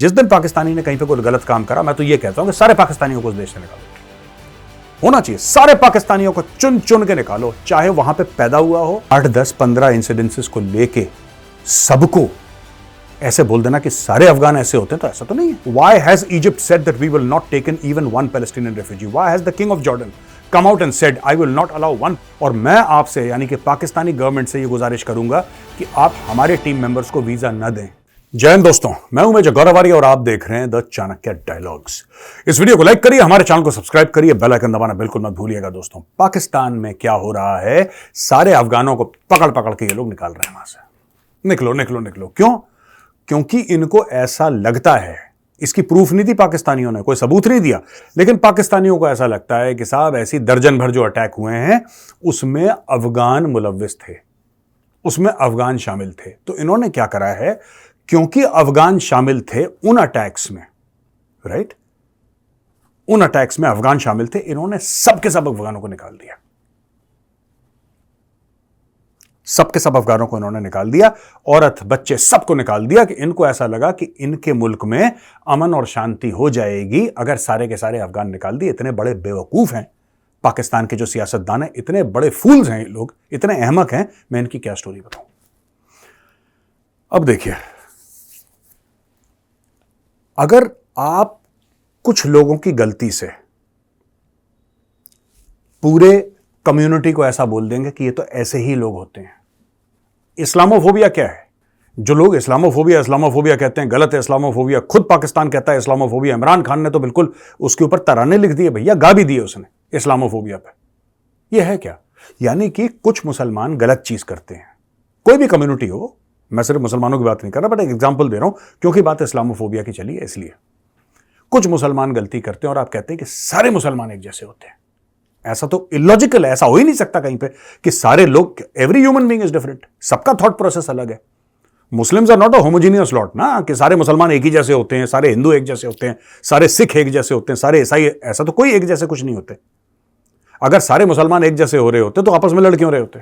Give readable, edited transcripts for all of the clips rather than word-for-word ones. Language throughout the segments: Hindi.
जिस दिन पाकिस्तानी ने कहीं पे कोई गलत काम करा, मैं तो ये कहता हूं कि सारे पाकिस्तानियों को उस देश से निकालो। होना चाहिए, सारे पाकिस्तानियों को चुन चुन के निकालो, चाहे वहां पे पैदा हुआ हो। 8, 10, 15 इंसिडेंसेस को लेके सबको ऐसे बोल देना कि सारे अफगान ऐसे होते हैं, तो ऐसा तो नहीं है। Why has Egypt said that we will not taken even one Palestinian refugee? Why has the king of Jordan come out and said I will not allow one? और मैं आपसे यानी कि पाकिस्तानी गवर्नमेंट से ये गुजारिश करूंगा कि आप हमारे टीम मेंबर्स को वीजा न दें। जय हिंद दोस्तों, मैं हूं मेजर गौरव आर्य और आप देख रहे हैं द चाणक्य डायलॉग्स। इस वीडियो को लाइक करिए, हमारे चैनल को सब्सक्राइब करिए, बेल आइकन दबाना बिल्कुल मत भूलिएगा। दोस्तों, पाकिस्तान में क्या हो रहा है, सारे अफगानों को पकड़ पकड़ के ये लोग निकाल रहे हैं वहां से। निकलो निकलो निकलो। क्यों? क्योंकि इनको ऐसा लगता है, इसकी प्रूफ नहीं दी पाकिस्तानियों ने, कोई सबूत नहीं दिया, लेकिन पाकिस्तानियों को ऐसा लगता है कि साहब ऐसी दर्जन भर जो अटैक हुए हैं उसमें अफगान मुलव्विस थे, उसमें अफगान शामिल थे। तो इन्होंने क्या करा है, क्योंकि अफगान शामिल थे उन अटैक्स में, राइट, उन अटैक्स में अफगान शामिल थे, इन्होंने सबके सब अफगानों को निकाल दिया। सबके सब अफगानों को इन्होंने निकाल दिया, औरत बच्चे सबको निकाल दिया, कि इनको ऐसा लगा कि इनके मुल्क में अमन और शांति हो जाएगी अगर सारे के सारे अफगान निकाल दिए। इतने बड़े बेवकूफ हैं पाकिस्तान के जो सियासतदान हैं, इतने बड़े फूल्स हैं ये लोग, इतने अहमक हैं। मैं इनकी क्या स्टोरी बताऊं। अब देखिए, अगर आप कुछ लोगों की गलती से पूरे कम्युनिटी को ऐसा बोल देंगे कि ये तो ऐसे ही लोग होते हैं। इस्लामोफोबिया क्या है? जो लोग इस्लामोफोबिया कहते हैं, गलत है इस्लामोफोबिया। खुद पाकिस्तान कहता है इस्लामोफोबिया। इमरान खान ने तो बिल्कुल उसके ऊपर तराने लिख दिए भैया, गा भी दिए उसने इस्लामोफोबिया पे। ये है क्या? यानी कि कुछ मुसलमान गलत चीज करते हैं, कोई भी कम्युनिटी हो, मैं सिर्फ मुसलमानों की बात नहीं कर रहा, बट एक एग्जाम्पल दे रहा हूं क्योंकि बात इस्लामोफोबिया की चली है इसलिए। कुछ मुसलमान गलती करते हैं और आप कहते हैं कि सारे मुसलमान एक जैसे होते हैं। ऐसा तो इलॉजिकल है, ऐसा हो ही नहीं सकता कहीं पे कि सारे लोग, every human being is different, सबका थॉट प्रोसेस अलग है। Muslims are not a homogeneous lot ना, कि सारे मुसलमान एक ही जैसे होते हैं, सारे हिंदू एक जैसे होते हैं, सारे सिख एक जैसे होते हैं, सारे ईसाई, ऐसा तो कोई एक जैसे कुछ नहीं होते। अगर सारे मुसलमान एक जैसे हो रहे होते तो आपस में लड़ क्यों रहे होते?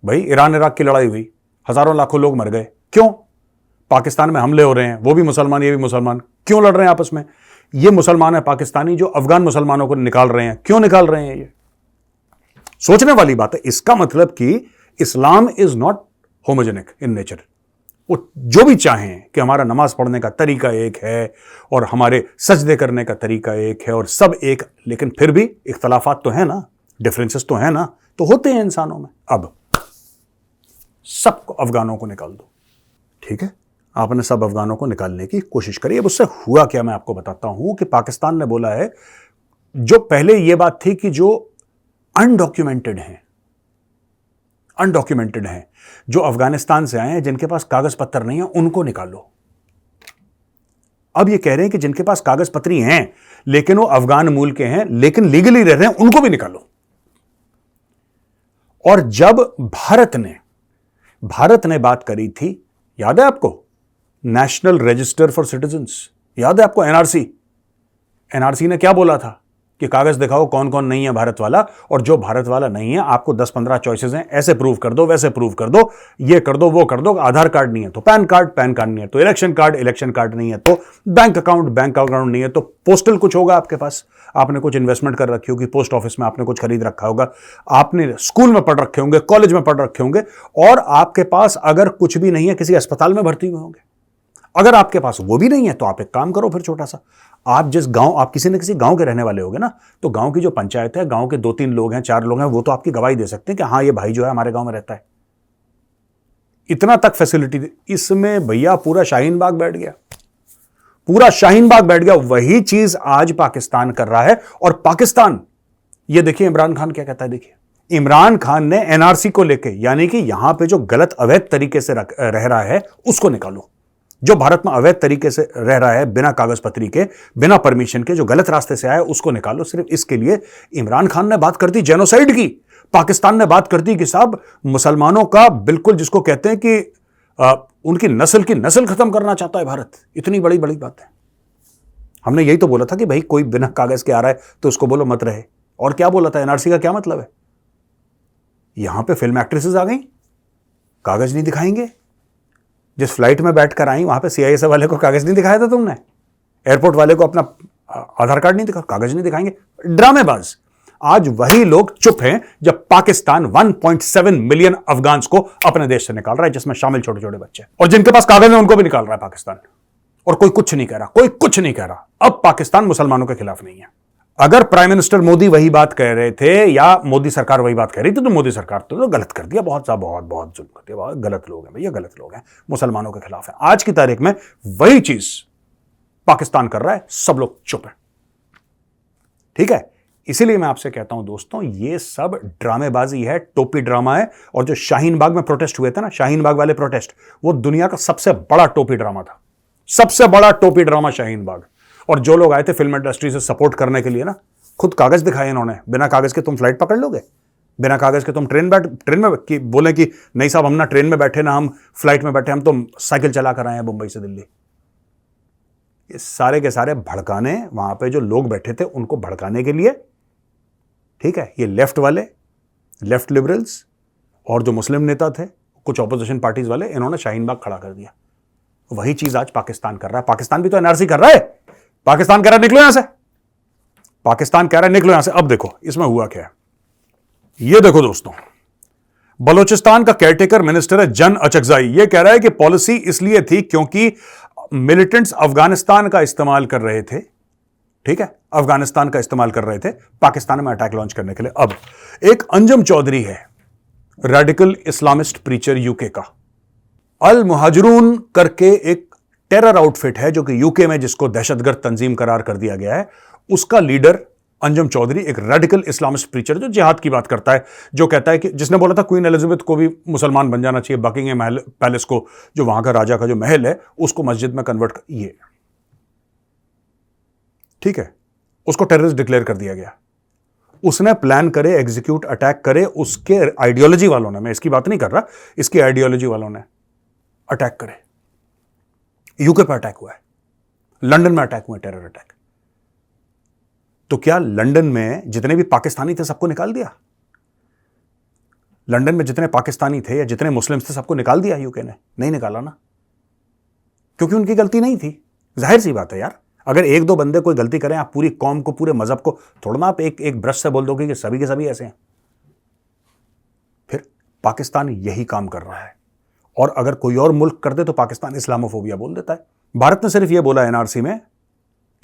भाई, ईरान इराक की लड़ाई हुई, हजारों लाखों लोग मर गए, क्यों? पाकिस्तान में हमले हो रहे हैं, वो भी मुसलमान ये भी मुसलमान, क्यों लड़ रहे हैं आपस में? ये मुसलमान है पाकिस्तानी जो अफगान मुसलमानों को निकाल रहे हैं, क्यों निकाल रहे हैं? ये सोचने वाली बात है। इसका मतलब कि Islam is not होमोजेनिक in nature. वो जो भी चाहें कि हमारा नमाज पढ़ने का तरीका एक है और हमारे सजदे करने का तरीका एक है और सब एक, लेकिन फिर भी इख्तलाफात तो है ना, डिफरेंसेस तो है ना, तो होते हैं इंसानों में। अब सबको अफगानों को निकाल दो, ठीक है? आपने सब अफगानों को निकालने की कोशिश करी। अब उससे हुआ क्या, मैं आपको बताता हूं कि पाकिस्तान ने बोला है, जो पहले यह बात थी कि जो अनडॉक्यूमेंटेड हैं, जो अफगानिस्तान से आए हैं, जिनके पास कागज पत्तर नहीं है, उनको निकालो। अब ये कह रहे हैं कि जिनके पास कागज पत्री हैं लेकिन वो अफगान मूल के हैं लेकिन लीगली रह रहे हैं, उनको भी निकालो। और जब भारत ने बात करी थी, याद है आपको, नेशनल रजिस्टर फॉर सिटीजन्स, याद है आपको, एनआरसी ने क्या बोला था कि कागज दिखाओ कौन कौन नहीं है भारत वाला, और जो भारत वाला नहीं है आपको 10-15 चॉइसेस हैं, ऐसे प्रूव कर दो, वैसे प्रूव कर दो, ये कर दो, वो कर दो। आधार कार्ड नहीं है तो पैन कार्ड नहीं है तो इलेक्शन कार्ड नहीं है तो बैंक अकाउंट नहीं है तो पोस्टल कुछ होगा आपके पास, आपने कुछ इन्वेस्टमेंट कर रखी होगी, पोस्ट ऑफिस में आपने कुछ खरीद रखा होगा, आपने स्कूल में पढ़ रखे होंगे, कॉलेज में पढ़ रखे होंगे, और आपके पास अगर कुछ भी नहीं है, किसी अस्पताल में भर्ती हुए होंगे। अगर आपके पास वो भी नहीं है तो आप एक काम करो, फिर छोटा सा, आप जिस गांव, आप किसी न किसी गांव के रहने वाले होगे ना, तो गांव की जो पंचायत है, गांव के 2-3 लोग हैं, 4 लोग हैं, वो तो आपकी गवाही दे सकते हैं कि हाँ ये भाई जो है हमारे गांव में रहता है। इतना तक फैसिलिटी। इसमें भैया पूरा शाहीन बाग बैठ गया। वही चीज आज पाकिस्तान कर रहा है। और पाकिस्तान, ये देखिए इमरान खान क्या कहता है। देखिए, इमरान खान ने एनआरसी को लेके, यानी कि यहां पे जो गलत अवैध तरीके से रह रहा है उसको निकालो। जो भारत में अवैध तरीके से रह रहा है, बिना कागज पत्री के, बिना परमिशन के, जो गलत रास्ते से आया, उसको निकालो। सिर्फ इसके लिए इमरान खान ने बात कर दी जेनोसाइड की, पाकिस्तान ने बात कर दी कि साहब मुसलमानों का, बिल्कुल जिसको कहते हैं कि उनकी नस्ल खत्म करना चाहता है भारत। इतनी बड़ी बात है। हमने यही तो बोला था कि भाई कोई बिना कागज के आ रहा है तो उसको बोलो मत रहे। और क्या बोला था, एनआरसी का क्या मतलब है? यहां पे फिल्म एक्ट्रेसेस आ गई, कागज नहीं दिखाएंगे, जिस फ्लाइट में बैठकर आई वहां पे सीआईएसएफ वाले को कागज नहीं दिखाया था तुमने? एयरपोर्ट वाले को अपना आधार कार्ड नहीं दिखा, कागज नहीं दिखाएंगे? ड्रामेबाज। आज वही लोग चुप हैं जब पाकिस्तान 1.7 मिलियन अफगान्स को अपने देश से निकाल रहा है, जिसमें शामिल छोटे छोटे बच्चे, और जिनके पास कागज है उनको भी निकाल रहा है पाकिस्तान, और कोई कुछ नहीं कह रहा, कोई कुछ नहीं कह रहा। अब पाकिस्तान मुसलमानों के खिलाफ नहीं है। अगर प्राइम मिनिस्टर मोदी वही बात कह रहे थे या मोदी सरकार वही बात कह रही थी तो मोदी सरकार तो गलत कर दिया, बहुत बहुत जुल्म कर दिया, बहुत गलत लोग हैं भैया, गलत लोग हैं, मुसलमानों के खिलाफ है। आज की तारीख में वही चीज पाकिस्तान कर रहा है, सब लोग चुप हैं। ठीक है, इसीलिए मैं आपसे कहता हूं दोस्तों, ये सब ड्रामेबाजी है, टोपी ड्रामा है। और जो शाहीन बाग में प्रोटेस्ट हुए थे ना, शाहीन बाग वाले प्रोटेस्ट, वो दुनिया का सबसे बड़ा टोपी ड्रामा था, सबसे बड़ा टोपी ड्रामा शाहीन बाग। और जो लोग आए थे फिल्म इंडस्ट्री से सपोर्ट करने के लिए ना, खुद कागज दिखाए इन्होंने। बिना कागज के तुम फ्लाइट पकड़ लोगे? बिना कागज के तुम ट्रेन में बोले कि नहीं साहब हम ना ट्रेन में बैठे, ना हम फ्लाइट में बैठे, हम तो साइकिल चला कर आए हैं मुंबई से दिल्ली। ये सारे के सारे भड़काने, वहां पे जो लोग बैठे थे उनको भड़काने के लिए। ठीक है, ये लेफ्ट वाले, लेफ्ट लिबरल्स और जो मुस्लिम नेता थे, कुछ ऑपोजिशन पार्टीज वाले, इन्होंने शाहीन बाग खड़ा कर दिया। वही चीज आज पाकिस्तान कर रहा है। पाकिस्तान भी तो एनआरसी कर रहा है। पाकिस्तान कह रहा है निकलो यहां से, पाकिस्तान कह रहा है निकलो यहां से। अब देखो इसमें हुआ क्या है, ये देखो दोस्तों, बलूचिस्तान का केयरटेकर मिनिस्टर है जन अचकजाई, ये कह रहा है कि पॉलिसी इसलिए थी क्योंकि मिलिटेंट्स अफगानिस्तान का इस्तेमाल कर रहे थे। ठीक है, अफगानिस्तान का इस्तेमाल कर रहे थे पाकिस्तान में अटैक लॉन्च करने के लिए। अब एक अंजुम चौधरी है, रेडिकल इस्लामिस्ट प्रीचर यूके का, अल मुहाजिरून करके एक टेरर आउटफिट है जो कि यूके में जिसको दहशतगर्द तंजीम करार कर दिया गया है, उसका लीडर अंजुम चौधरी एक रेडिकल इस्लामिस्ट प्रीचर जो जिहाद की बात करता है, जो कहता है कि जिसने बोला था क्वीन एलिजाबेथ को भी मुसलमान बन जाना चाहिए, बकिंगहम पैलेस को, जो वहां का राजा का जो महल है, उसको मस्जिद में कन्वर्ट कर, ये ठीक है, उसको टेररिस्ट डिक्लेयर कर दिया गया। उसने प्लान करे, एग्जीक्यूट, अटैक करे, उसके आइडियोलॉजी वालों ने, मैं इसकी बात नहीं कर रहा, इसकी आइडियोलॉजी वालों ने अटैक करे। यूके पर अटैक हुआ है, लंदन में अटैक हुआ, टेरर अटैक। तो क्या लंदन में जितने भी पाकिस्तानी थे सबको निकाल दिया? लंदन में जितने पाकिस्तानी थे या जितने मुस्लिम्स थे सबको निकाल दिया यूके ने? नहीं निकाला ना, क्योंकि उनकी गलती नहीं थी। जाहिर सी बात है यार, अगर एक दो बंदे कोई गलती करें, आप पूरी कौम को, पूरे मजहब को थोड़ा ना आप एक ब्रश से बोल दोगे कि सभी के सभी ऐसे हैं। फिर पाकिस्तान यही काम कर रहा है, और अगर कोई और मुल्क कर दे तो पाकिस्तान इस्लामोफोबिया बोल देता है। भारत ने सिर्फ यह बोला एनआरसी में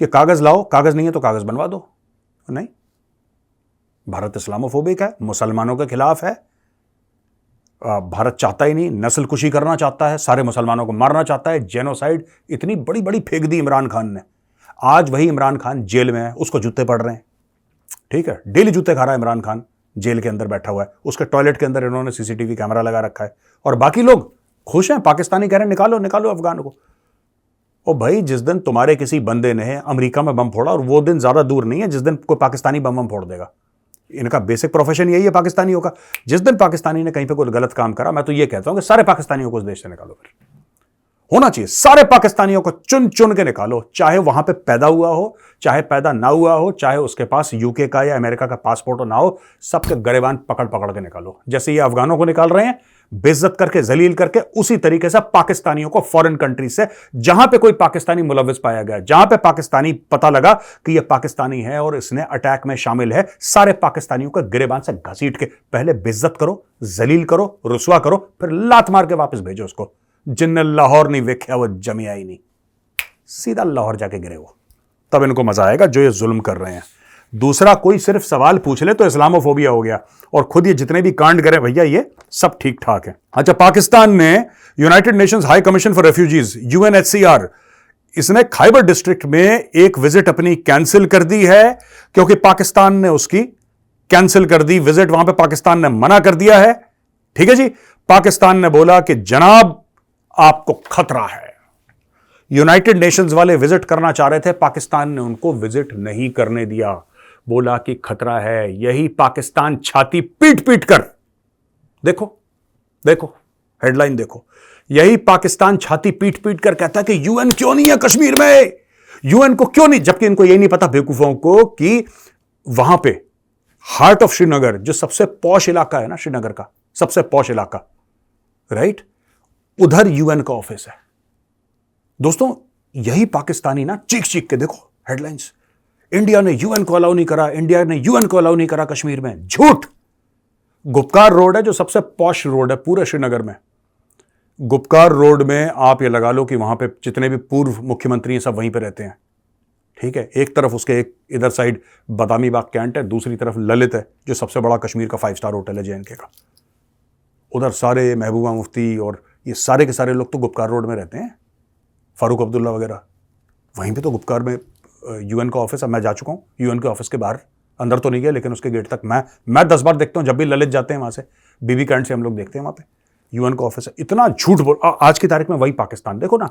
कि कागज लाओ, कागज नहीं है तो कागज बनवा दो। नहीं, भारत इस्लामोफोबिक है, मुसलमानों के खिलाफ है। भारत चाहता ही नहीं, नस्ल कुशी करना चाहता है, सारे मुसलमानों को मारना चाहता है, जेनोसाइड इतनी बड़ी बड़ी फेंक दी इमरान खान ने। आज वही इमरान खान जेल में है, उसको जूते पड़ रहे हैं। ठीक है, डेली जूते खा रहा है इमरान खान, जेल के अंदर बैठा हुआ है, उसके टॉयलेट के अंदर इन्होंने सीसीटीवी कैमरा लगा रखा है, और बाकी लोग खुश हैं। पाकिस्तानी कह रहे हैं निकालो निकालो अफगानों को। ओ भाई, जिस दिन तुम्हारे किसी बंदे ने अमेरिका में बम फोड़ा, और वो दिन ज्यादा दूर नहीं है जिस दिन कोई पाकिस्तानी बम फोड़ देगा। इनका बेसिक प्रोफेशन यही है पाकिस्तानियों का। जिस दिन पाकिस्तानी ने कहीं पे कोई गलत काम करा, मैं तो ये कहता हूं कि सारे पाकिस्तानियों को उस देश से निकालो। फिर होना चाहिए, सारे पाकिस्तानियों को चुन चुन के निकालो, चाहे वहां पे पैदा हुआ हो, चाहे पैदा ना हुआ हो, चाहे उसके पास यूके का या अमेरिका का पासपोर्ट हो ना हो, सबके गरेबान पकड़ पकड़ के निकालो। जैसे ये अफगानों को निकाल रहे हैं, बेइज्जत करके, जलील करके, उसी तरीके से पाकिस्तानियों को फॉरेन कंट्री से, जहां पे कोई पाकिस्तानी मुलविस पाया गया, जहां पे पाकिस्तानी पता लगा कि यह पाकिस्तानी है और इसने अटैक में शामिल है, सारे पाकिस्तानियों को गिरेबान से घसीट के पहले बेइज्जत करो, जलील करो, रुसवा करो, फिर लात मार के वापस भेजो उसको। जिनने लाहौर नहीं वेख्या वो जमिया ही नहीं, सीधा लाहौर जाके गिरे वो, तब इनको मजा आएगा जो ये जुल्म कर रहे हैं। दूसरा, कोई सिर्फ सवाल पूछ ले तो इस्लामोफोबिया हो गया, और खुद ये जितने भी कांड करें भैया ये सब ठीक ठाक है। अच्छा, पाकिस्तान ने United Nations high commission for refugees UNHCR, इसने खैबर डिस्ट्रिक्ट में एक विजिट अपनी कैंसिल कर दी है, क्योंकि पाकिस्तान ने उसकी कैंसिल कर दी विजिट, वहां पे पाकिस्तान ने मना कर दिया है। ठीक है जी, पाकिस्तान ने बोला कि जनाब आपको खतरा है। यूनाइटेड नेशंस वाले विजिट करना चाह रहे थे, पाकिस्तान ने उनको विजिट नहीं करने दिया, बोला कि खतरा है। यही पाकिस्तान छाती पीट पीट कर, देखो देखो हेडलाइन देखो, यही पाकिस्तान छाती पीट पीट कर कहता है कि यूएन क्यों नहीं है कश्मीर में, यूएन को क्यों नहीं, जबकि इनको यही नहीं पता बेवकूफों को कि वहां पे हार्ट ऑफ श्रीनगर, जो सबसे पॉश इलाका है ना, श्रीनगर का सबसे पॉश इलाका, राइट, उधर यूएन का ऑफिस है। दोस्तों यही पाकिस्तानी ना चीख चीख के देखो हेडलाइंस, इंडिया ने यूएन को अलाउ नहीं करा, इंडिया ने यूएन को अलाउ नहीं करा कश्मीर में। झूठ। गुपकार रोड है जो सबसे पॉश रोड है पूरे श्रीनगर में। गुपकार रोड में आप ये लगा लो कि वहां पे जितने भी पूर्व मुख्यमंत्री हैं सब वहीं पे रहते हैं। ठीक है, एक तरफ उसके एक इधर साइड बादामी बाग कैंट है, दूसरी तरफ ललित है जो सबसे बड़ा कश्मीर का 5 स्टार होटल है जेएनके का। उधर सारे महबूबा मुफ्ती और ये सारे के सारे लोग तो गुपकार रोड में रहते हैं, फारूक अब्दुल्ला वगैरह। वहीं पे तो गुपकार में यूएन का ऑफिस है। मैं जा चुका हूँ यूएन के ऑफिस के बाहर, अंदर तो नहीं गया लेकिन उसके गेट तक मैं 10 बार देखता हूँ। जब भी ललित जाते हैं वहां से बीबी कैंट से हम लोग देखते हैं वहां पे यूएन का ऑफिस है। इतना झूठ बोल, आज की तारीख में वही पाकिस्तान। देखो ना,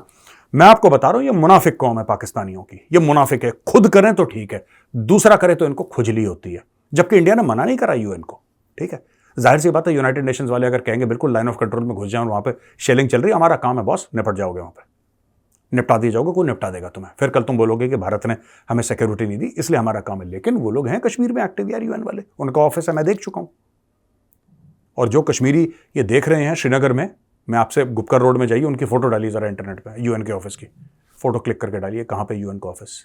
मैं आपको बता रहा हूं ये मुनाफिक कौम है पाकिस्तानियों की। ये मुनाफिक है, खुद करें तो ठीक है, दूसरा करे तो इनको खुजली होती है। जबकि इंडिया ने मना नहीं करा यूएन को। ठीक है, जाहिर सी बात है यूनाइटेड नेशंस वाले अगर कहेंगे बिल्कुल लाइन ऑफ कंट्रोल में घुस जाओ, वहां पे शेलिंग चल रही है, हमारा काम है बॉस, निपट जाओगे वहां पे, निपटा दिए जाओगे, कोई निपटा देगा तुम्हें। फिर कल तुम बोलोगे कि भारत ने हमें सिक्योरिटी नहीं दी इसलिए हमारा काम है। लेकिन वो लोग हैं कश्मीर में एक्टिव यार, यूएन वाले, उनका ऑफिस है, मैं देख चुका हूं। और जो कश्मीरी ये देख रहे हैं श्रीनगर में, मैं आपसे गुपकर रोड में जाइए, उनकी फोटो डालिए जरा इंटरनेट पे, यूएन के ऑफिस की फोटो क्लिक करके डालिए कहां पे यूएन का ऑफिस।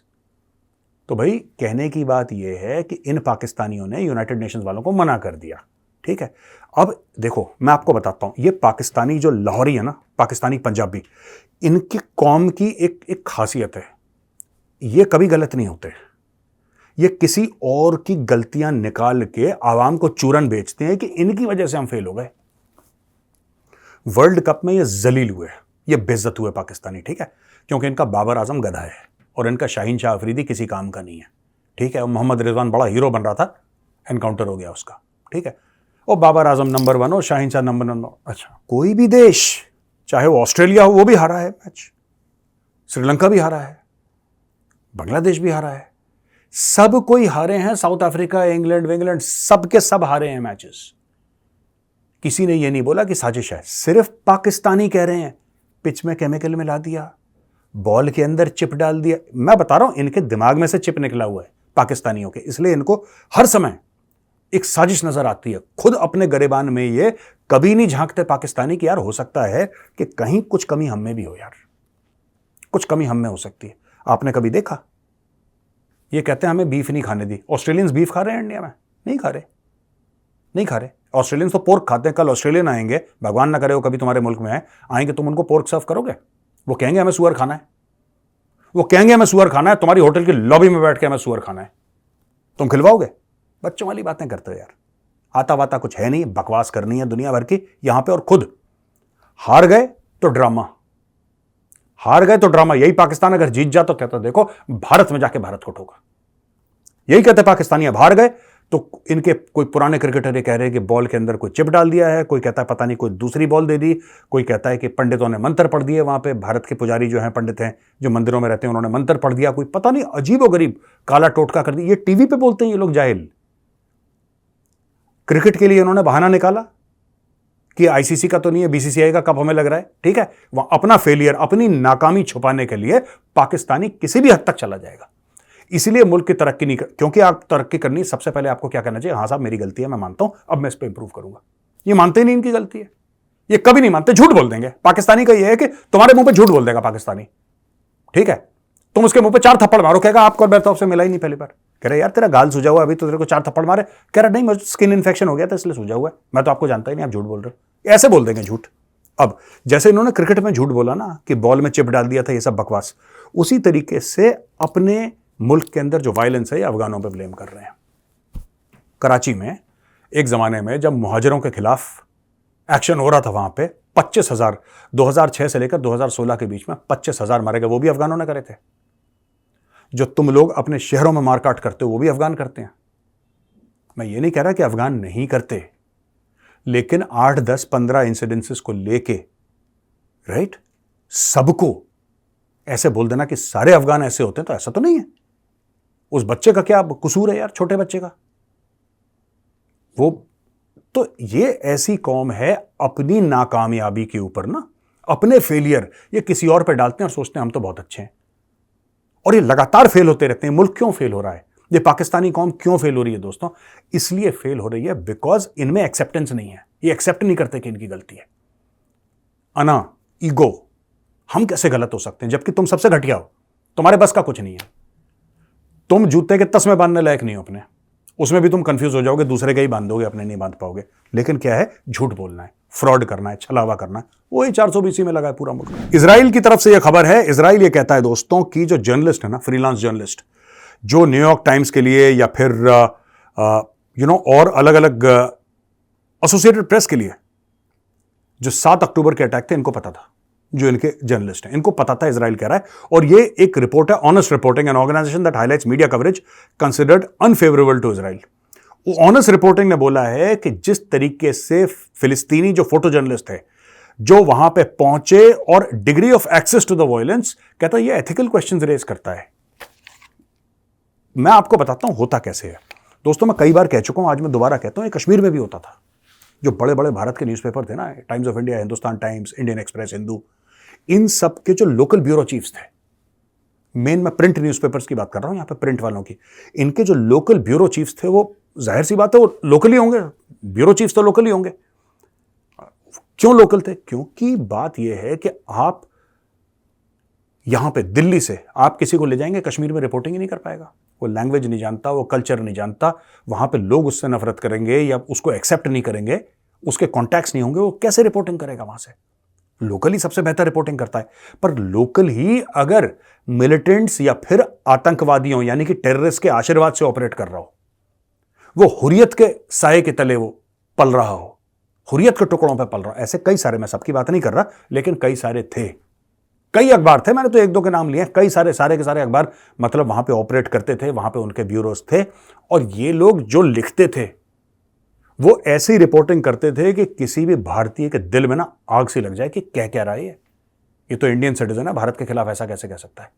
तो भाई कहने की बात यह है कि इन पाकिस्तानियों ने यूनाइटेड नेशंस वालों को मना कर दिया। ठीक है, अब देखो मैं आपको बताता हूं, ये पाकिस्तानी जो लाहौरी है ना, पाकिस्तानी पंजाबी, इनकी कौम की एक खासियत है, ये कभी गलत नहीं होते। ये किसी और की गलतियां निकाल के आवाम को चूरन बेचते हैं कि इनकी वजह से हम फेल हो गए। वर्ल्ड कप में ये जलील हुए, ये बेइज्जत हुए पाकिस्तानी। ठीक है, क्योंकि इनका बाबर आजम गधा है और इनका शाहीन शाह अफरीदी किसी काम का नहीं है। ठीक है, और मोहम्मद रिजवान बड़ा हीरो बन रहा था, एनकाउंटर हो गया उसका। ठीक है, और बाबर आजम नंबर 1 और शाहीन शाह नंबर। अच्छा, कोई भी देश, चाहे वो ऑस्ट्रेलिया हो, वो भी हारा है मैच, श्रीलंका भी हारा है, बांग्लादेश भी हारा है, सब कोई हारे हैं, साउथ अफ्रीका, इंग्लैंड सब के सब हारे हैं मैचेस। किसी ने यह नहीं बोला कि साजिश है, सिर्फ पाकिस्तानी कह रहे हैं पिच में केमिकल मिला दिया, बॉल के अंदर चिप डाल दिया। मैं बता रहा हूं इनके दिमाग में से चिप निकला हुआ है पाकिस्तानियों के, इसलिए इनको हर समय एक साजिश नजर आती है। खुद अपने गरेबान में ये कभी नहीं झांकते पाकिस्तानी कि यार हो सकता है कि कहीं कुछ कमी हम में भी हो, यार कुछ कमी हम में हो सकती है। आपने कभी देखा? ये कहते हैं हमें बीफ नहीं खाने दी। ऑस्ट्रेलियंस बीफ खा रहे हैं इंडिया में? नहीं खा रहे, नहीं खा रहे। ऑस्ट्रेलियंस तो पोर्क खाते हैं। कल ऑस्ट्रेलियन आएंगे, भगवान ना करे वो कभी तुम्हारे मुल्क में आएंगे, तुम उनको पोर्क सर्व करोगे? वो कहेंगे हमें सुअर खाना है, वो कहेंगे हमें सुअर खाना है, तुम्हारी होटल की लॉबी में बैठ के हमें सुअर खाना है, तुम खिलवाओगे? बच्चों वाली बातें करते हो यार, आता वाता कुछ है नहीं, बकवास करनी है दुनिया भर की यहां पे। और खुद हार गए तो ड्रामा, हार गए तो ड्रामा। यही पाकिस्तान अगर जीत जाता तो कहता देखो भारत में जाके भारत को ठोका। यही कहते पाकिस्तानी अब हार गए तो इनके कोई पुराने क्रिकेटर ये कह रहे हैं कि बॉल के अंदर कोई चिप डाल दिया है, कोई कहता है पता नहीं कोई दूसरी बॉल दे दी, कोई कहता है कि पंडितों ने मंत्र पढ़ दिए। वहां पे भारत के पुजारी जो हैं, पंडित हैं जो मंदिरों में रहते हैं, उन्होंने मंत्र पढ़ दिया, कोई पता नहीं अजीबोगरीब काला टोटका कर दिया। ये टीवी पे बोलते हैं ये लोग जाहिल। क्रिकेट के लिए उन्होंने बहाना निकाला कि आईसीसी का तो नहीं है, बीसीसीआई का कप हमें लग रहा है। ठीक है, वह अपना फेलियर, अपनी नाकामी छुपाने के लिए पाकिस्तानी किसी भी हद तक चला जाएगा। इसलिए मुल्क की तरक्की नहीं क्योंकि आप तरक्की करनी, सबसे पहले आपको क्या करना चाहिए? हाँ साहब मेरी गलती है, मैं मानता हूं, अब मैं इस पर इंप्रूव करूंगा। ये मानते ही नहीं इनकी गलती है, ये कभी नहीं मानते, झूठ बोल देंगे। पाकिस्तानी का ये है कि तुम्हारे मुंह पे झूठ बोल देगा पाकिस्तानी। ठीक है, तुम उसके मुंह पे 4 थप्पड़ मारो, कहेगा आपको मेरे तरफ से मिला ही नहीं पहली बार। कह रहे यार तेरा गाल सूजा हुआ, अभी तो तेरे को 4 थप्पड़ मारे। कह रहा नहीं मुझे स्किन इन्फेक्शन हो गया था इसलिए सूजा हुआ है, मैं तो आपको जानता ही नहीं, आप झूठ बोल रहे हो। ऐसे बोल देंगे झूठ। अब जैसे इन्होंने क्रिकेट में झूठ बोला ना कि बॉल में चिप डाल दिया था, ये सब बकवास, उसी तरीके से अपने मुल्क के अंदर जो वायलेंस है ये अफगानों पे ब्लेम कर रहे हैं। कराची में एक जमाने में जब मुहाजिरों के खिलाफ एक्शन हो रहा था, वहां पे 25,000, 2006 से लेकर 2016 के बीच में 25,000 मारे गए, वो भी अफगानों ने करे थे। जो तुम लोग अपने शहरों में मारकाट करते हो वो भी अफगान करते हैं। मैं ये नहीं कह रहा कि अफगान नहीं करते, लेकिन 8, 10, 15 इंसिडेंसेस को लेके राइट सबको ऐसे बोल देना कि सारे अफगान ऐसे होते हैं, तो ऐसा तो नहीं है। उस बच्चे का क्या कसूर है यार, छोटे बच्चे का? वो तो ये ऐसी कौम है अपनी नाकामयाबी के ऊपर ना, अपने फेलियर ये किसी और पे डालते हैं और सोचते हैं हम तो बहुत अच्छे हैं। और ये लगातार फेल होते रहते हैं। मुल्क क्यों फेल हो रहा है? ये पाकिस्तानी कौम क्यों फेल हो रही है दोस्तों? इसलिए फेल हो रही है बिकॉज इनमें एक्सेप्टेंस नहीं है। ये एक्सेप्ट नहीं करते कि इनकी गलती है। अना ईगो, हम कैसे गलत हो सकते हैं जबकि तुम सबसे घटिया हो, तुम्हारे बस का कुछ नहीं है, तुम जूते के तस्मे बांधने लायक नहीं हो अपने, उसमें भी तुम कंफ्यूज हो जाओगे, दूसरे का ही बांध दोगे, अपने नहीं बांध पाओगे। लेकिन क्या है, झूठ बोलना है, फ्रॉड करना है, छलावा करना है, वही 420 में लगा है पूरा मुल्क। इजराइल की तरफ से यह खबर है, इजराइल ये कहता है दोस्तों कि जो जर्नलिस्ट है ना, फ्रीलांस जर्नलिस्ट, जो न्यूयॉर्क टाइम्स के लिए या फिर और अलग अलग एसोसिएटेड प्रेस के लिए जो 7 अक्टूबर के अटैक थे, इनको पता था, जो इनके जर्नलिस्ट हैं इनको पता था, इजराइल कह रहा है। और ये एक रिपोर्ट है, honest reporting, an organisation that highlights media coverage considered unfavourable to Israel. वो ऑनेस्ट रिपोर्टिंग ने बोला है कि जिस तरीके से फिलिस्तीनी जो फोटो जर्नलिस्ट थे, जो वहां पे पहुंचे और degree of access to the violence, कहता है ये एथिकल क्वेश्चंस रेज करता है। मैं आपको बताता हूं होता कैसे है दोस्तों, मैं कई बार कह चुका हूं, आज मैं दोबारा कहता हूं, ये कश्मीर में भी होता था। जो बड़े बड़े भारत के न्यूज़पेपर थे ना, Times of India, Hindustan Times, Indian Express, Hindu, इन सब के जो लोकल ब्यूरो चीफ्स थे, मेन मैं प्रिंट न्यूज़पेपर्स की बात कर रहा हूं, यहां पे प्रिंट वालों की, इनके जो लोकल ब्यूरो चीफ्स थे, वो जाहिर सी बात है वो लोकल ही होंगे, ब्यूरो चीफ्स तो लोकल ही होंगे। क्यों लोकल थे? क्योंकि बात यह है कि आप यहां पे दिल्ली से आप किसी को ले जाएंगे, कश्मीर में रिपोर्टिंग ही नहीं कर पाएगा, वो लैंग्वेज नहीं जानता, वो कल्चर नहीं जानता, वहां पे लोग उससे नफरत करेंगे या उसको एक्सेप्ट नहीं करेंगे, उसके कॉन्टैक्ट्स नहीं होंगे, वो कैसे रिपोर्टिंग करेगा वहां से? लोकल ही सबसे बेहतर रिपोर्टिंग करता है। पर लोकल ही अगर मिलिटेंट्स या फिर आतंकवादियों यानी कि टेररिस्ट के आशीर्वाद से ऑपरेट कर रहा हो, वो हुर्रियत के साये के तले वो पल रहा हो, हुर्रियत के टुकड़ों पे पल रहा हो, ऐसे कई सारे, मैं सबकी बात नहीं कर रहा, लेकिन कई सारे थे, कई अखबार थे, मैंने तो 1-2 के नाम लिए, कई सारे के सारे अखबार मतलब वहां पे ऑपरेट करते थे, वहां पे उनके ब्यूरोज थे, और ये लोग जो लिखते थे वो ऐसी रिपोर्टिंग करते थे कि किसी भी भारतीय के दिल में ना आग सी लग जाए कि क्या रहा है ये तो इंडियन सिटीजन है, भारत के खिलाफ ऐसा कैसे कह सकता है?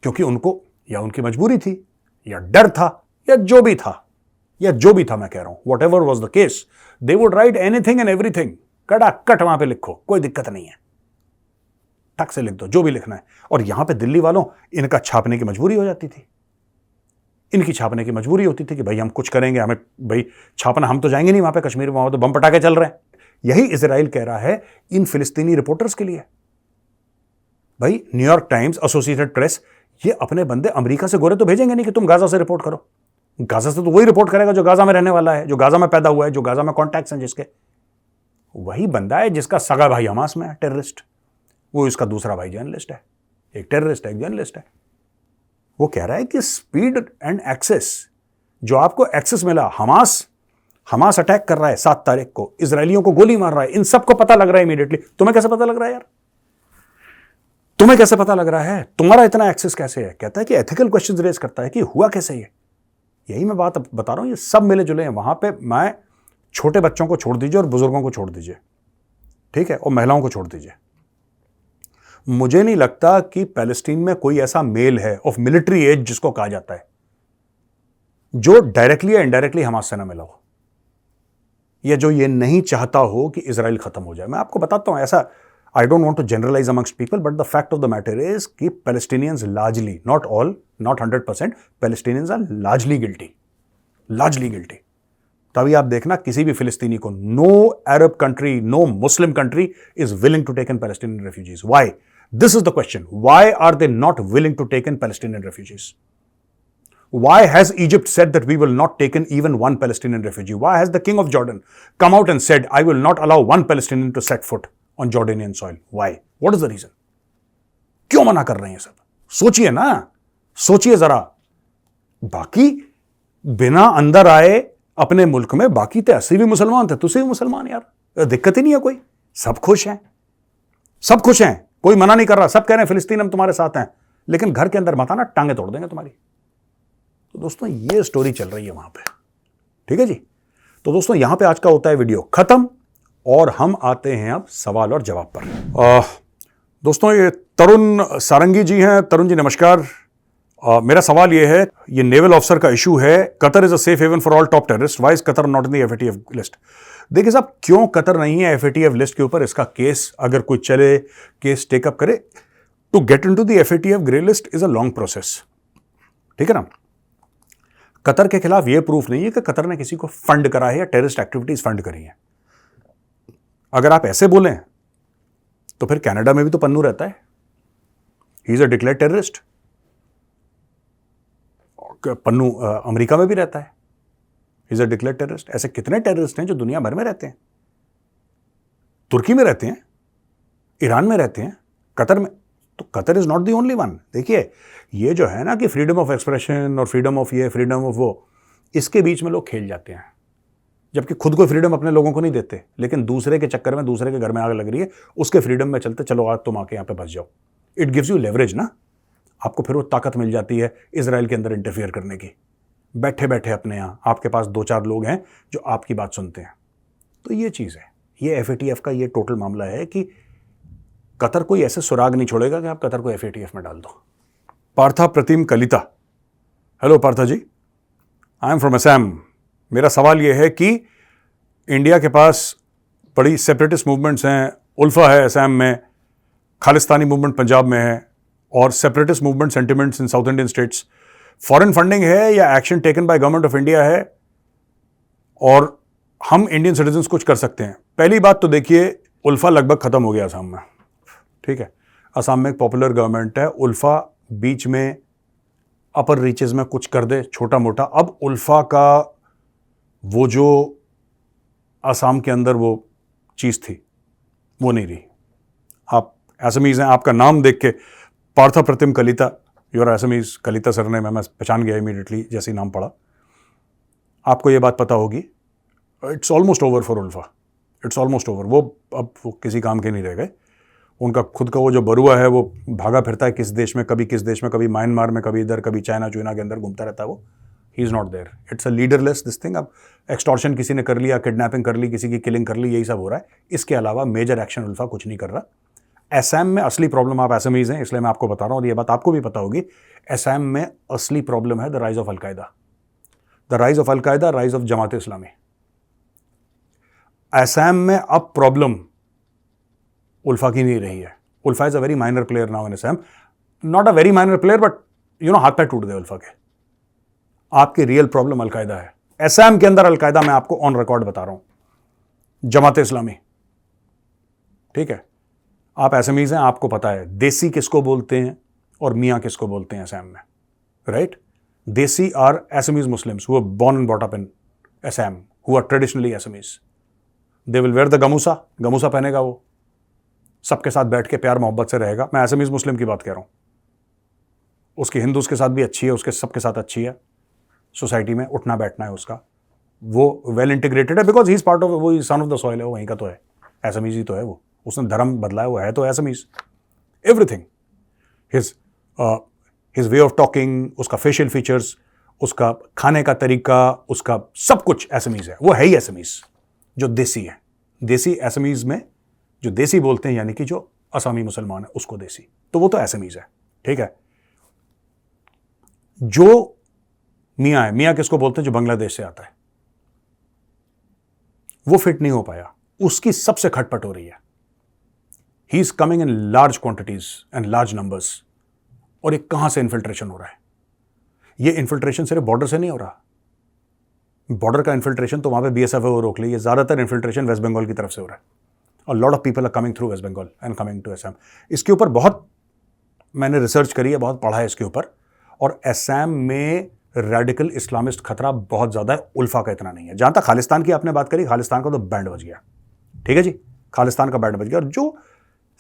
क्योंकि उनको या उनकी मजबूरी थी या डर था या जो भी था, मैं कह रहा हूं, what ever was the case, they would write anything and everything, cut वहां पे लिखो, कोई दिक्कत नहीं है, टक से लिख दो जो भी लिखना है। और यहां पे दिल्ली वालों, इनका छापने की मजबूरी हो जाती थी, इनकी छापने की मजबूरी होती थी कि भाई हम कुछ करेंगे, हमें भाई छापना, हम तो जाएंगे नहीं वहां पे कश्मीर में, वहां तो बम पटाखे चल रहे हैं। यही इजराइल कह रहा है इन फिलिस्तीनी रिपोर्टर्स के लिए, भाई न्यूयॉर्क टाइम्स, एसोसिएटेड प्रेस, ये अपने बंदे अमेरिका से गोरे तो भेजेंगे नहीं कि तुम गाजा से रिपोर्ट करो। गाजा से तो वही रिपोर्ट करेगा जो गाजा में रहने वाला है, जो गाजा में पैदा हुआ है, जो गाजा में कॉन्टैक्ट्स हैं जिसके, वही बंदा है जिसका सगा भाई हमास में है, टेररिस्ट, वो इसका दूसरा भाई जर्नलिस्ट है, एक टेररिस्ट है, एक जर्नलिस्ट है। वो कह रहा है कि स्पीड एंड एक्सेस, जो आपको एक्सेस मिला, हमास अटैक कर रहा है 7 तारीख को, इजरायलियों को गोली मार रहा है, इन सबको पता लग रहा है इमीडिएटली। तुम्हें कैसे पता लग रहा है यार? तुम्हें कैसे पता लग रहा है? तुम्हारा इतना एक्सेस कैसे है? कहता है कि एथिकल क्वेश्चंस रेज करता है कि हुआ कैसे ये। यही मैं बात बता रहा हूं, ये सब मिले जुले हैं वहां पे। मैं छोटे बच्चों को छोड़ दीजिए और बुजुर्गों को छोड़ दीजिए, ठीक है, और महिलाओं को छोड़ दीजिए, मुझे नहीं लगता कि पैलेस्टीन में कोई ऐसा मेल है ऑफ मिलिट्री एज जिसको कहा जाता है जो डायरेक्टली या इनडायरेक्टली हमास से ना मिला हो, या जो ये नहीं चाहता हो कि इजराइल खत्म हो जाए। मैं आपको बताता हूं, ऐसा I don't want to generalise amongst people, but the fact of the matter is कि Palestinians largely, not all, not 100%, Palestinians are largely guilty. तभी आप देखना किसी भी फिलिस्तीनी को, no Arab country, no Muslim country is willing to take in Palestinian refugees. Why? This is the question. Why are they not willing to take in Palestinian refugees? Why has Egypt said that we will not take in even one Palestinian refugee? Why has the king of Jordan come out and said, I will not allow one Palestinian to set foot on Jordanian soil? Why? What is the reason? क्यों मना कर रहे हैं सब? सोचिए ना, सोचिए जरा। बाकी बिना अंदर आए अपने मुल्क में, बाकी तो ऐसे भी मुसलमान थे, तुझसे भी मुसलमान यार, दिक्कत ही नहीं है कोई, सब खुश हैं, सब खुश हैं, कोई मना नहीं कर रहा, सब कह रहे हैं फिलिस्तीन हम तुम्हारे साथ हैं, लेकिन घर के अंदर मत आना, टांगे तोड़ देंगे तुम्हारी। तो दोस्तों ये स्टोरी चल रही है वहां पे, ठीक है जी। तो दोस्तों यहां पे आज का होता है वीडियो खत्म, और हम आते हैं अब सवाल और जवाब पर। दोस्तों ये तरुण सारंगी जी हैं। तरुण जी नमस्कार। मेरा सवाल ये है, ये नेवल ऑफिसर का इशू है, Qatar is a safe haven for all top terrorist, why is Qatar not in the FATF list? देखिए साहब, क्यों कतर नहीं है एफएटीएफ लिस्ट के ऊपर, इसका केस अगर कोई चले, केस टेकअप करे, to get into the FATF grey list is a long process, ठीक है ना। कतर के खिलाफ यह प्रूफ नहीं है कि कतर ने किसी को फंड करा है या टेररिस्ट एक्टिविटीज फंड करी है। अगर आप ऐसे बोलें तो फिर कनाडा में भी तो पन्नू रहता है, he is a declared terrorist. Pannu America में भी रहता है, he is a declared terrorist. ऐसे कितने टेररिस्ट हैं जो दुनिया भर में रहते हैं, तुर्की में रहते हैं, ईरान में रहते हैं, कतर में। तो Qatar is not the only one. देखिए ये जो है ना कि फ्रीडम ऑफ एक्सप्रेशन और फ्रीडम ऑफ ये, फ्रीडम ऑफ वो, इसके बीच में लोग खेल जाते हैं, जबकि खुद को फ्रीडम अपने लोगों को नहीं देते, लेकिन दूसरे के चक्कर में, दूसरे के घर में आग लग रही है, उसके फ्रीडम में चलते चलो आज तुम आके यहाँ पे बस जाओ। इट गिव्स यू लेवरेज ना, आपको फिर वो ताकत मिल जाती है इजराइल के अंदर इंटरफियर करने की। बैठे बैठे अपने यहाँ आपके पास 2-4 लोग हैं जो आपकी बात सुनते हैं। तो ये चीज़ है, ये FATF का ये टोटल मामला है कि कतर कोई ऐसे सुराग नहीं छोड़ेगा कि आप कतर को FATF में डाल दो। Partha Pratim Kalita, hello Partha ji, I am from Assam. मेरा सवाल यह है कि इंडिया के पास बड़ी सेपरेटिस्ट मूवमेंट्स हैं, उल्फा है असम में, खालिस्तानी मूवमेंट पंजाब में है, और separatist movement sentiments in South Indian states. Foreign funding है या action taken by government of India है, और हम इंडियन सिटीजन्स कुछ कर सकते हैं। पहली बात तो देखिए, उल्फा लगभग खत्म हो गया असम में, ठीक है। असम में एक पॉपुलर गवर्नमेंट है, उल्फा बीच में अपर रीचेस में कुछ कर दे छोटा मोटा। अब उल्फा का वो जो असम के अंदर वो चीज़ थी वो नहीं रही। आप असमीज हैं, आपका नाम देख के पार्था प्रतिम कलिता, योर असमीज, कलिता सरनेम है, मैं पहचान गया इमीडिएटली जैसे ही नाम पढ़ा। आपको ये बात पता होगी, it's almost over for ULFA, it's almost over. वो अब वो किसी काम के नहीं रह गए। उनका खुद का वो जो बरुआ है वो भागा फिरता है किस देश में, कभी किस देश में, कभी म्यांमार में, कभी इधर, कभी चाइना चुइना के अंदर घूमता रहता है वो। He is not there, it's a leaderless this thing. अब एक्सटॉर्शन किसी ने कर लिया, किडनैपिंग कर ली, किसी की किलिंग कर ली, यही सब हो रहा है। इसके अलावा मेजर एक्शन उल्फा कुछ नहीं कर रहा। असम में असली प्रॉब्लम, आप असमीज हैं इसलिए मैं आपको बता रहा हूँ और ये बात आपको भी पता होगी, असम में असली प्रॉब्लम है the rise of al Qaeda, the rise of al Qaeda, rise of Jamaat Islami. Assam में अब प्रॉब्लम उल्फा की नहीं रही है। ULFA is a very minor player now in Assam, not a very minor player, but you know हाथ पैर टूट गए उल्फा के। आपकी रियल प्रॉब्लम अलकायदा है असम के अंदर। अलकायदा मैं आपको ऑन रिकॉर्ड बता रहा हूं, जमात इस्लामी, ठीक है। आप असमीज हैं, आपको पता है देसी किसको बोलते हैं और मियाँ किसको बोलते हैं असम में, right. Desi or Assamese Muslims who are born and brought up in Assam, who are traditionally Assamese. They will wear the gamosa, gamosa पहनेगा वो, सबके साथ बैठ के प्यार मोहब्बत से रहेगा। मैं असमीज मुस्लिम की बात कह रहा हूं, उसकी हिंदूज के साथ भी अच्छी है, उसके सबके साथ अच्छी है, सोसाइटी में उठना बैठना है उसका, वो वेल इंटीग्रेटेड है, because he is part of, वो सन ऑफ द सॉइल है, वो वहीं का तो है, असमीज ही तो है वो, उसने धर्म बदला है, वो है तो Assamese. Everything, his way of talking, उसका फेशियल फीचर्स, उसका खाने का तरीका, उसका सब कुछ असमीज है, वो है ही असमीज जो देसी है। देसी असमीज में जो देसी बोलते हैं, यानी कि जो असमी मुसलमान है उसको देसी, तो वो तो असमीज है, ठीक है। जो मियाँ है, मियाँ किसको बोलते हैं, जो बांग्लादेश से आता है, वो फिट नहीं हो पाया, उसकी सबसे खटपट हो रही है। He is coming in large quantities and large numbers, और ये कहां से इन्फिल्ट्रेशन हो रहा है? ये इन्फिल्ट्रेशन सिर्फ बॉर्डर से नहीं हो रहा, बॉर्डर का इन्फिल्ट्रेशन तो वहां पे BSF है वो रोक ली, ये ज्यादातर इन्फिल्ट्रेशन वेस्ट बंगाल की तरफ से हो रहा है, और lot of people are coming through West Bengal and coming to Assam. इसके ऊपर बहुत मैंने रिसर्च करी है, बहुत पढ़ा है इसके ऊपर, और असम में रेडिकल इस्लामिस्ट खतरा बहुत ज्यादा है, उल्फा का इतना नहीं है। जहां तक खालिस्तान की आपने बात करी, खालिस्तान का तो बैंड बज गया, ठीक है जी, खालिस्तान का बैंड बज गया। और जो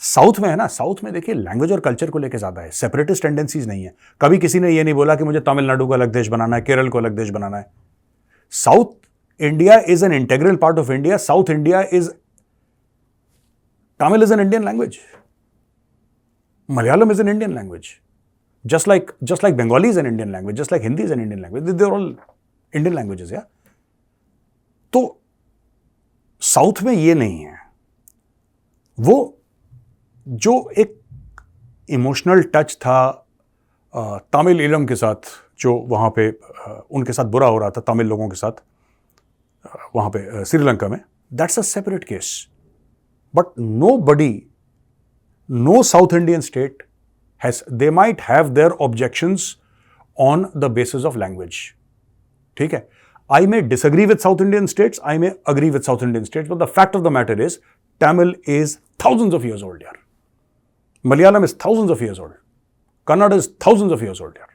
साउथ में है ना, साउथ में देखिए लैंग्वेज और कल्चर को लेकर ज्यादा है, सेपरेटिस्ट टेंडेंसीज नहीं है। कभी किसी ने ये नहीं बोला कि मुझे तमिलनाडु को अलग देश बनाना है, केरल को अलग देश बनाना है। South India is an integral part of India. South India is, Tamil is an Indian language. Malayalam is an Indian language. Just like Bengali is an Indian language, just like Hindi is an Indian language. They're all Indian languages, yeah. तो साउथ में ये नहीं है। वो जो एक इमोशनल टच था तमिल इलम के साथ, जो वहाँ पे उनके साथ बुरा हो रहा था तमिल लोगों के साथ वहाँ पे श्रीलंका में, that's a separate case. But nobody, no South Indian state has, they might have their objections on the basis of language. ठीक है? I may disagree with South Indian states, I may agree with South Indian states, but the fact of the matter is, Tamil is thousands of years old here. Malayalam is thousands of years old. Kannada is thousands of years old. यार.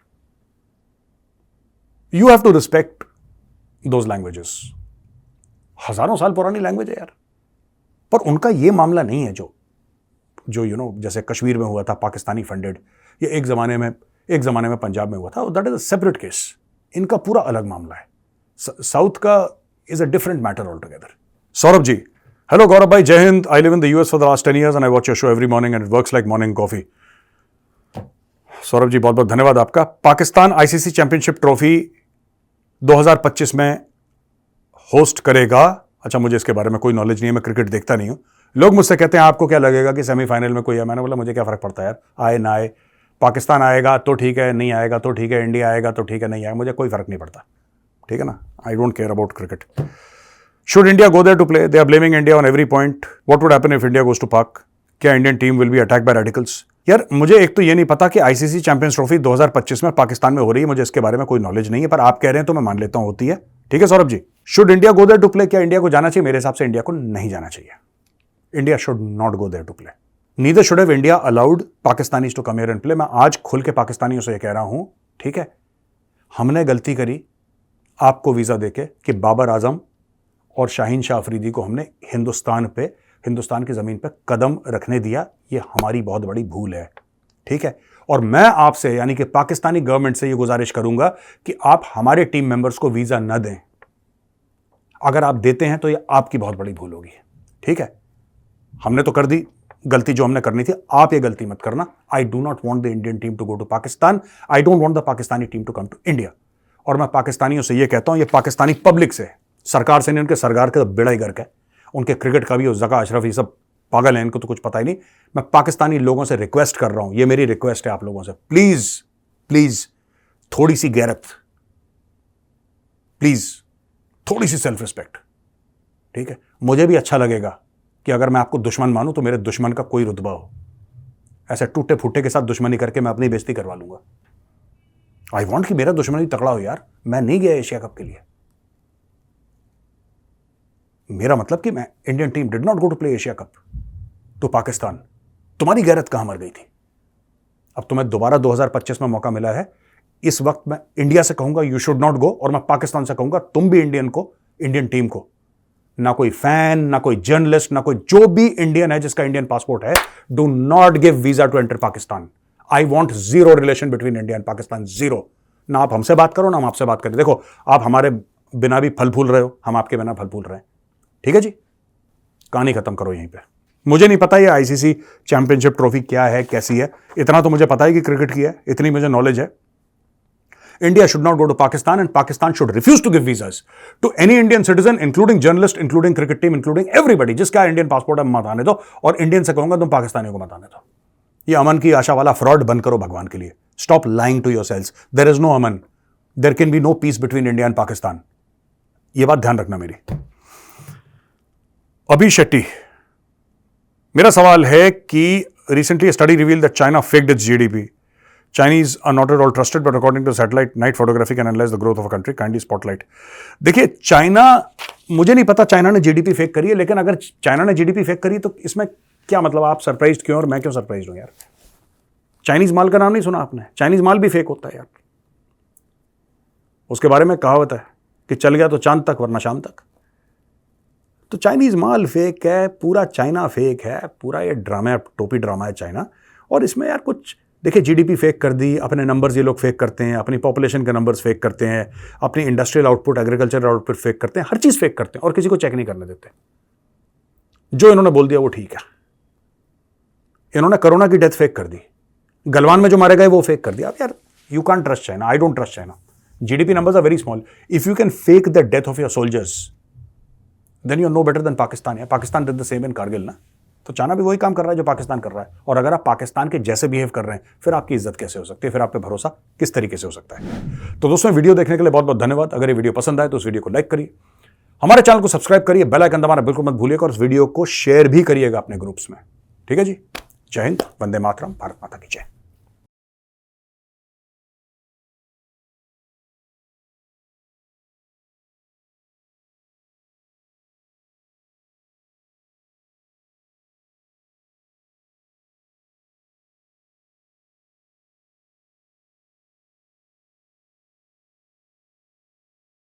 You have to respect those languages. हजारों साल पुरानी लैंग्वेज है यार. पर उनका ये मामला नहीं है जो जैसे कश्मीर में हुआ था पाकिस्तानी फंडेड, ये एक जमाने में पंजाब में हुआ था. That is a separate case. इनका पूरा अलग मामला है. साउथ का is a different matter altogether. Saurabh ji, hello Gaurav भाई, Jai Hind. I live in the US for the last 10 years and I watch your show every morning and it works like morning coffee. Saurabh ji, बहुत बहुत धन्यवाद आपका. पाकिस्तान आईसीसी चैंपियनशिप ट्रॉफी 2025 में होस्ट करेगा. अच्छा, मुझे इसके बारे में कोई नॉलेज नहीं है, मैं क्रिकेट देखता नहीं हूं. लोग मुझसे कहते हैं आपको क्या लगेगा कि सेमीफाइनल में कोई है. मैंने बोला मुझे क्या फर्क पड़ता है यार, आए ना आए. पाकिस्तान आएगा तो ठीक है, नहीं आएगा तो ठीक है, इंडिया आएगा तो ठीक है, नहीं आएगा, मुझे कोई फर्क नहीं पड़ता. ठीक है ना. I don't care about cricket. Should India go there to play? They are blaming India on every point. What would happen if India goes to Pak? क्या Indian team will be attack by radicals? यार, मुझे एक तो ये नहीं पता कि आईसीसी चैंपियंस ट्रॉफी 2025 में पाकिस्तान में हो रही है. मुझे इसके बारे में कोई नॉलेज नहीं है, पर आप कह रहे हैं तो मैं मान लेता हूं होती है. ठीक है Saurabh ji. Should India go there to play? क्या इंडिया को जाना चाहिए? मेरे हिसाब से इंडिया को नहीं जाना चाहिए. India should not go there to play. Neither should have India allowed Pakistanis to come here and play. मैं आज खुल के पाकिस्तानियों से कह रहा हूं, ठीक है, हमने गलती करी आपको वीजा देके कि बाबर आजम और शाहीन शाह अफरीदी को हमने हिंदुस्तान की जमीन पे कदम रखने दिया. ये हमारी बहुत बड़ी भूल है. ठीक है. और मैं आपसे यानी कि पाकिस्तानी गवर्नमेंट से ये गुजारिश करूंगा कि आप हमारे टीम मेंबर्स को वीजा न दें. अगर आप देते हैं तो ये आपकी बहुत बड़ी भूल होगी. ठीक है. हमने तो कर दी गलती जो हमने करनी थी, आप ये गलती मत करना. I do not want the Indian team to go to Pakistan. I don't want the Pakistani team to come to India. और मैं पाकिस्तानियों से ये कहता हूं, ये पाकिस्तानी पब्लिक से, सरकार से नहीं, उनके सरकार का बेड़ा ही गर्क है. उनके क्रिकेट का भी, जका अशरफ, ये सब पागल है, इनको तो कुछ पता ही नहीं. मैं पाकिस्तानी लोगों से रिक्वेस्ट कर रहा हूं, ये मेरी रिक्वेस्ट है आप लोगों से, प्लीज प्लीज थोड़ी सी गैरत, प्लीज थोड़ी सी सेल्फ रिस्पेक्ट. ठीक है. मुझे भी अच्छा लगेगा कि अगर मैं आपको दुश्मन मानूं तो मेरे दुश्मन का कोई रुतबा हो. ऐसे टूटे फूटे के साथ दुश्मनी करके मैं अपनी बेइज्जती करवा लूंगा. आई वॉन्ट कि मेरा दुश्मन भी तगड़ा हो यार. मैं नहीं गया एशिया कप के लिए. मेरा मतलब कि मैं, Indian team did not go to play Asia cup to Pakistan. तुम्हारी गैरत कहां मर गई थी? अब तुम्हें दोबारा 2025 में मौका मिला है. इस वक्त मैं इंडिया से कहूंगा यू शुड नॉट गो, और मैं पाकिस्तान से कहूंगा तुम भी इंडियन टीम को, ना कोई फैन, ना कोई जर्नलिस्ट, ना कोई, जो भी इंडियन है जिसका इंडियन पासपोर्ट है, do not give visa to enter Pakistan. I want zero relation between India and Pakistan. Zero. ना आप हमसे बात करो, ना हम आपसे बात करें. देखो, आप हमारे बिना भी फल फूल रहे हो, हम आपके बिना फल फूल रहे हैं. ठीक है जी. कहानी खत्म करो यहीं पे. मुझे नहीं पता ये आईसीसी चैंपियनशिप ट्रॉफी क्या है, कैसी है. इतना तो मुझे पता है कि क्रिकेट की है, इतनी मुझे नॉलेज है. India should not go to Pakistan, and Pakistan should refuse to give visas to any Indian citizen, including journalist, including cricket team, including everybody. जिसका इंडियन पासपोर्ट है मत आने दो, और इंडियन से कहूंगा तुम पाकिस्तानियों को मत आने दो. ये अमन की आशा वाला फ्रॉड बंद करो भगवान के लिए. Stop lying to yourselves. There is no Aman. There can be no peace between India and Pakistan. ये बात ध्यान रखना मेरी. अभी शेट्टी, मेरा सवाल है कि recently a study revealed that China faked its GDP. Chinese are not at all trusted, but according to satellite night photography can analyze the growth of a country. Kindly spotlight. देखिए, चाइना, मुझे नहीं पता चाइना ने जीडीपी फेक करी है, लेकिन अगर चाइना ने जीडीपी फेक करी तो इसमें क्या मतलब? आप सरप्राइज क्यों और मैं क्यों सरप्राइज हूं यार? चाइनीज माल का नाम नहीं सुना आपने? चाइनीज माल भी फेक होता है यार. उसके बारे में कहावत है कि चल गया तो चांद तक वरना शाम तक. तो चाइनीज माल फेक है, पूरा चाइना फेक है, पूरा ये ड्रामा, टोपी ड्रामा है चाइना. और इसमें यार कुछ, देखिए, जीडीपी फेक कर दी, अपने नंबर्स ये लोग फेक करते हैं, अपनी पॉपुलेशन के नंबर्स फेक करते हैं, अपनी industrial output, agriculture output fake करते हैं, हर चीज़ फेक करते हैं और किसी को चेक नहीं करने देते. जो इन्होंने बोल दिया वो ठीक है. इन्होंने कोरोना की डेथ फेक कर दी, गलवान में जो मारे गए वो फेक कर दिया. अब यार, you can't trust China. I don't trust China. GDP numbers are very small. If you can fake the death of your soldiers, then you are no better than Pakistan. Pakistan did the same in Kargil ना. तो चाइना भी वही काम कर रहा है जो पाकिस्तान कर रहा है. और अगर आप पाकिस्तान के जैसे बिहेव कर रहे हैं, फिर आपकी इज्जत कैसे हो सकती है? फिर आप पे भरोसा किस तरीके से हो सकता है? तो दोस्तों, वीडियो देखने के लिए बहुत बहुत धन्यवाद. अगर ये वीडियो पसंद आए तो इस वीडियो को लाइक करिए, हमारे चैनल को सब्सक्राइब करिए, बेल आइकन दबाना बिल्कुल मत भूलिएगा, और इस वीडियो को शेयर भी करिएगा अपने ग्रुप्स में. ठीक है जी. जय हिंद, वंदे मातरम, भारत माता की जय.